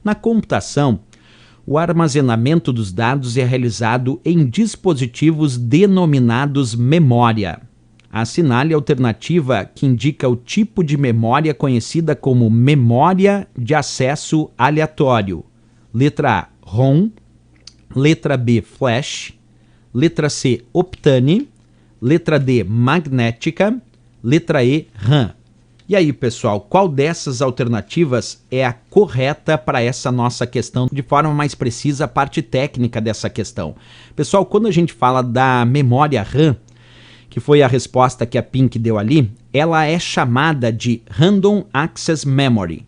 Na computação, o armazenamento dos dados é realizado em dispositivos denominados memória. Assinale a alternativa que indica o tipo de memória conhecida como memória de acesso aleatório. Letra A, ROM. Letra B, flash. Letra C, optane. Letra D, magnética. Letra E, RAM. E aí, pessoal, qual dessas alternativas é a correta para essa nossa questão? De forma mais precisa, a parte técnica dessa questão. Pessoal, quando a gente fala da memória RAM, que foi a resposta que a Pink deu ali, ela é chamada de Random Access Memory,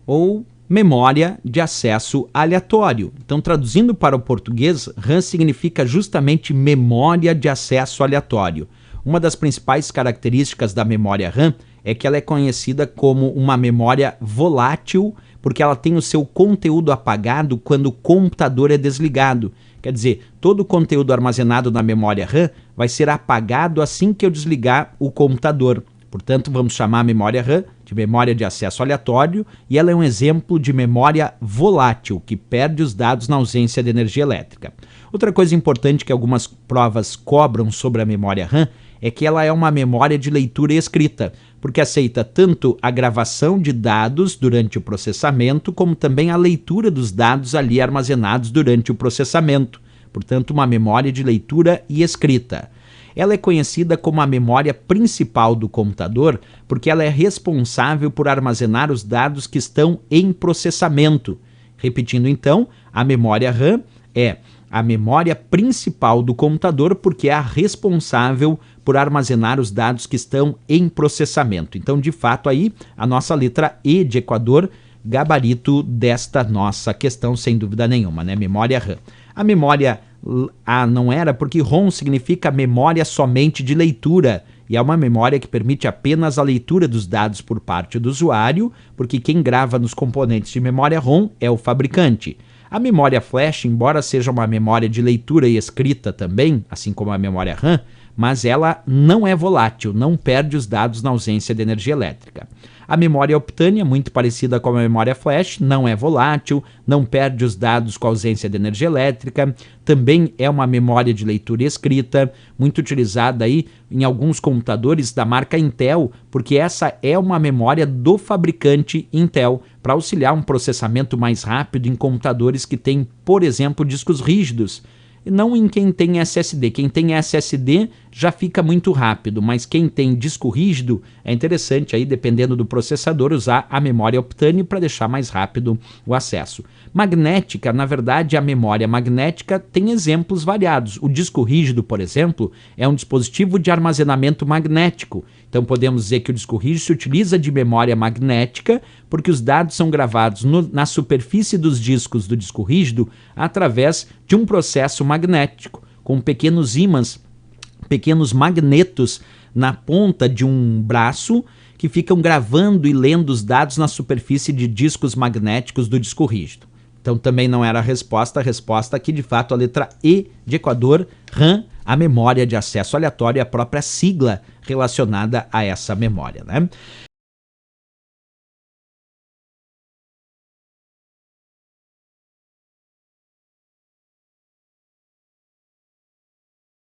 ou memória de acesso aleatório. Então, traduzindo para o português, RAM significa justamente memória de acesso aleatório. Uma das principais características da memória RAM é que ela é conhecida como uma memória volátil, porque ela tem o seu conteúdo apagado quando o computador é desligado. Quer dizer, todo o conteúdo armazenado na memória RAM vai ser apagado assim que eu desligar o computador. Portanto, vamos chamar a memória RAM de memória de acesso aleatório, e ela é um exemplo de memória volátil, que perde os dados na ausência de energia elétrica. Outra coisa importante que algumas provas cobram sobre a memória RAM é que ela é uma memória de leitura e escrita, porque aceita tanto a gravação de dados durante o processamento, como também a leitura dos dados ali armazenados durante o processamento. Portanto, uma memória de leitura e escrita. Ela é conhecida como a memória principal do computador, porque ela é responsável por armazenar os dados que estão em processamento. Repetindo então, a memória RAM é a memória principal do computador, porque é a responsável por armazenar os dados que estão em processamento. Então, de fato, aí a nossa letra E de Equador, gabarito desta nossa questão, sem dúvida nenhuma, né? Memória RAM. A memória A não era, porque ROM significa memória somente de leitura, e é uma memória que permite apenas a leitura dos dados por parte do usuário, porque quem grava nos componentes de memória ROM é o fabricante. A memória flash, embora seja uma memória de leitura e escrita também, assim como a memória RAM, mas ela não é volátil, não perde os dados na ausência de energia elétrica. A memória optane é muito parecida com a memória flash, não é volátil, não perde os dados com ausência de energia elétrica, também é uma memória de leitura e escrita, muito utilizada aí em alguns computadores da marca Intel, porque essa é uma memória do fabricante Intel, para auxiliar um processamento mais rápido em computadores que têm, por exemplo, discos rígidos. Não em quem tem SSD. Quem tem SSD já fica muito rápido, mas quem tem disco rígido é interessante aí, dependendo do processador, usar a memória optane para deixar mais rápido o acesso. Magnética, na verdade, a memória magnética tem exemplos variados. O disco rígido, por exemplo, é um dispositivo de armazenamento magnético. Então podemos dizer que o disco rígido se utiliza de memória magnética porque os dados são gravados na superfície dos discos do disco rígido através de um processo magnético, com pequenos ímãs, pequenos magnetos na ponta de um braço que ficam gravando e lendo os dados na superfície de discos magnéticos do disco rígido. Então também não era a resposta aqui de fato a letra E de Equador, RAM, a memória de acesso aleatório, é a própria sigla relacionada a essa memória, né?